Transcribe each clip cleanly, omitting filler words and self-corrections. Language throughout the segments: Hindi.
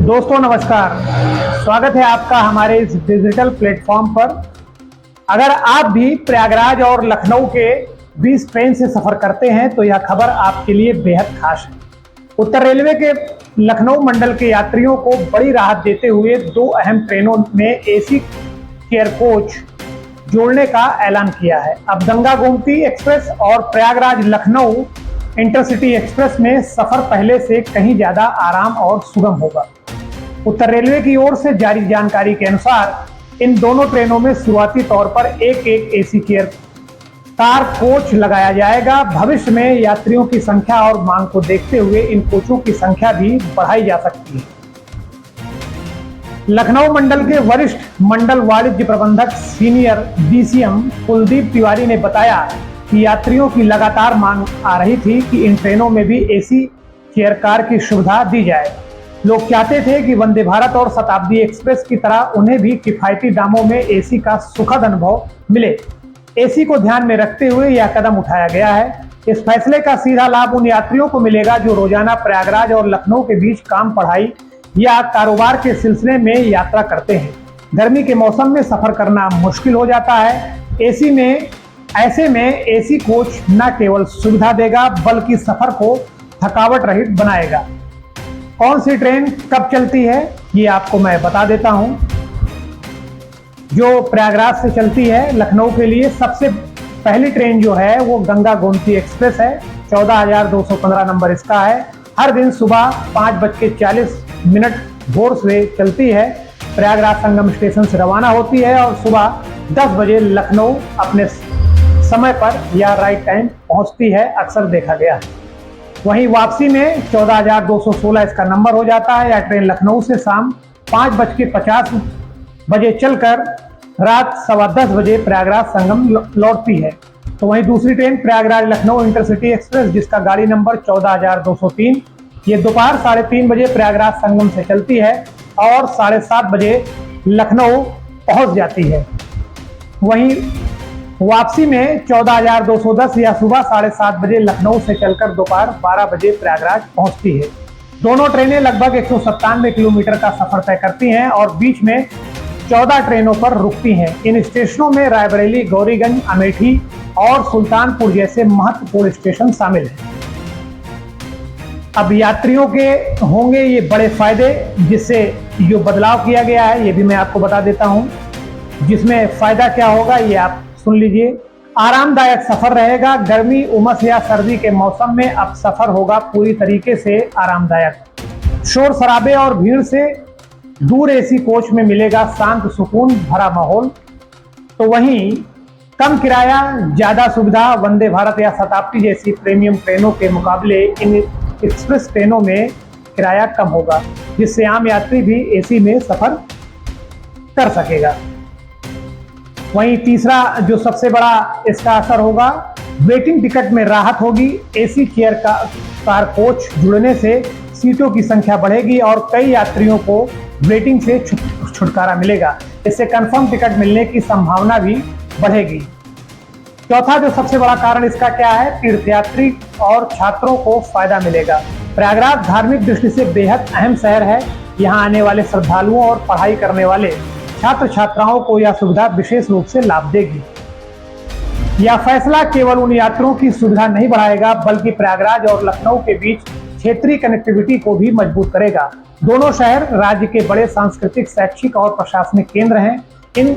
दोस्तों नमस्कार, स्वागत है आपका हमारे इस डिजिटल प्लेटफॉर्म पर। अगर आप भी प्रयागराज और लखनऊ के बीच ट्रेन से सफर करते हैं तो यह खबर आपके लिए बेहद खास है। उत्तर रेलवे के लखनऊ मंडल के यात्रियों को बड़ी राहत देते हुए दो अहम ट्रेनों में एसी चेयर कोच जोड़ने का ऐलान किया है। अब गंगा गोमती एक्सप्रेस और प्रयागराज लखनऊ इंटरसिटी एक्सप्रेस में सफर पहले से कहीं ज्यादा आराम और सुगम होगा। उत्तर रेलवे की ओर से जारी जानकारी के अनुसार इन दोनों ट्रेनों में शुरुआती तौर पर एक एसी चेयर कार कोच लगाया जाएगा। भविष्य में यात्रियों की संख्या और मांग को देखते हुए इन कोचों की संख्या भी बढ़ाई जा सकती है। लखनऊ मंडल के वरिष्ठ मंडल वाणिज्य प्रबंधक सीनियर DCM कुलदीप तिवारी ने बताया कि यात्रियों की लगातार मांग आ रही थी कि इन ट्रेनों में भी एसी चेयर कार की सुविधा दी जाए। लोग चाहते थे कि वंदे भारत और शताब्दी एक्सप्रेस की तरह उन्हें भी किफायती दामों में एसी का सुखद अनुभव मिले। एसी को ध्यान में रखते हुए यह कदम उठाया गया है। इस फैसले का सीधा लाभ उन यात्रियों को मिलेगा जो रोजाना प्रयागराज और लखनऊ के बीच काम, पढ़ाई या कारोबार के सिलसिले में यात्रा करते हैं। गर्मी के मौसम में सफर करना मुश्किल हो जाता है। ऐसे में एसी कोच न केवल सुविधा देगा बल्कि सफर को थकावट रहित बनाएगा। कौन सी ट्रेन कब चलती है ये आपको मैं बता देता हूं। जो प्रयागराज से चलती है लखनऊ के लिए सबसे पहली ट्रेन जो है वो गंगा गोमती एक्सप्रेस है। 14,215 नंबर इसका है। हर दिन सुबह 5:40 भोर से चलती है। प्रयागराज संगम स्टेशन से रवाना होती है और सुबह 10 बजे लखनऊ अपने समय पर या राइट टाइम पहुंचती है, अक्सर देखा गया है। वहीं वापसी में 14,216 इसका नंबर हो जाता है। यह ट्रेन लखनऊ से शाम 5:50 चलकर रात 10:15 बजे प्रयागराज संगम लौटती है। तो वहीं दूसरी train Prayagraj Lucknow intercity express जिसका गाड़ी नंबर 14,203 ये दोपहर 3:30 बजे प्रयागराज संगम से चलती है और 7:30 बजे लखनऊ पहुंच जाती है। वहीं वापसी में 14,210 या सुबह 7:30 बजे लखनऊ से चलकर दोपहर 12 बजे प्रयागराज पहुंचती है। दोनों ट्रेनें लगभग 197 किलोमीटर का सफर तय करती हैं और बीच में 14 ट्रेनों पर रुकती हैं। इन स्टेशनों में रायबरेली, गौरीगंज, अमेठी और सुल्तानपुर जैसे महत्वपूर्ण स्टेशन शामिल हैं। अब यात्रियों के होंगे ये बड़े फायदे, जिससे जो बदलाव किया गया है ये भी मैं आपको बता देता हूँ। जिसमें फायदा क्या होगा ये आप सुन लीजिए। आरामदायक सफर रहेगा। गर्मी, उमस या सर्दी के मौसम में अब सफर होगा पूरी तरीके से आरामदायक। शोर शराबे और भीड़ से दूर एसी कोच में मिलेगा शांत, सुकून भरा माहौल। तो वहीं कम किराया, ज्यादा सुविधा। वंदे भारत या शताब्दी जैसी प्रीमियम ट्रेनों के मुकाबले इन एक्सप्रेस ट्रेनों में किराया कम होगा, जिससे आम यात्री भी एसी में सफर कर सकेगा। वहीं तीसरा जो सबसे बड़ा इसका असर होगा, वेटिंग टिकट में राहत होगी। एसी चेयर कार कोच जुड़ने से सीटों की संख्या बढ़ेगी और कई यात्रियों को वेटिंग से छुटकारा मिलेगा। इससे कंफर्म टिकट मिलने की संभावना भी बढ़ेगी। चौथा जो सबसे बड़ा कारण इसका क्या है, तीर्थयात्री और छात्रों को फायदा मिलेगा। प्रयागराज धार्मिक दृष्टि से बेहद अहम शहर है। यहाँ आने वाले श्रद्धालुओं और पढ़ाई करने वाले छात्र छात्राओं को यह सुविधा विशेष रूप से लाभ देगी। यह फैसला केवल उन यात्रियों की सुविधा नहीं बढ़ाएगा बल्कि प्रयागराज और लखनऊ के बीच क्षेत्रीय कनेक्टिविटी को भी मजबूत करेगा। दोनों शहर राज्य के बड़े सांस्कृतिक, शैक्षिक और प्रशासनिक केंद्र हैं। इन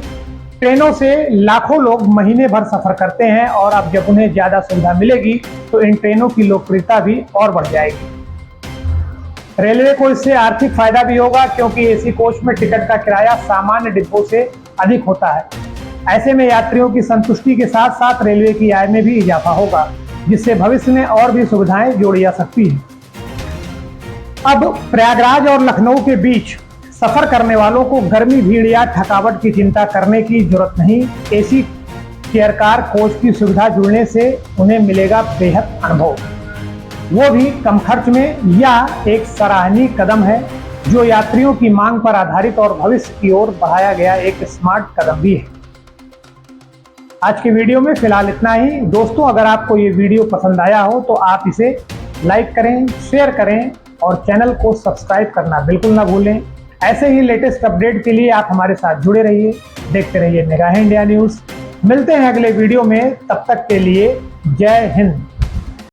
ट्रेनों से लाखों लोग महीने भर सफर करते हैं और अब जब उन्हें ज्यादा सुविधा मिलेगी तो इन ट्रेनों की लोकप्रियता भी और बढ़ जाएगी। रेलवे को इससे आर्थिक फायदा भी होगा क्योंकि एसी कोच में टिकट का किराया सामान्य डिब्बों से अधिक होता है। ऐसे में यात्रियों की संतुष्टि के साथ साथ रेलवे की आय में भी इजाफा होगा, जिससे भविष्य में और भी सुविधाएं जोड़ी जा सकती हैं। अब प्रयागराज और लखनऊ के बीच सफर करने वालों को गर्मी, भीड़ या थकावट की चिंता करने की जरूरत नहीं। एसी चेयर कार कोच की सुविधा जुड़ने से उन्हें मिलेगा बेहद अनुभव, वो भी कम खर्च में। यह एक सराहनीय कदम है जो यात्रियों की मांग पर आधारित और भविष्य की ओर बढ़ाया गया एक स्मार्ट कदम भी है। आज के वीडियो में फिलहाल इतना ही। दोस्तों, अगर आपको ये वीडियो पसंद आया हो तो आप इसे लाइक करें, शेयर करें और चैनल को सब्सक्राइब करना बिल्कुल ना भूलें। ऐसे ही लेटेस्ट अपडेट के लिए आप हमारे साथ जुड़े रहिए, देखते रहिए निगाहें इंडिया न्यूज़। मिलते हैं अगले वीडियो में, तब तक के लिए जय हिंद।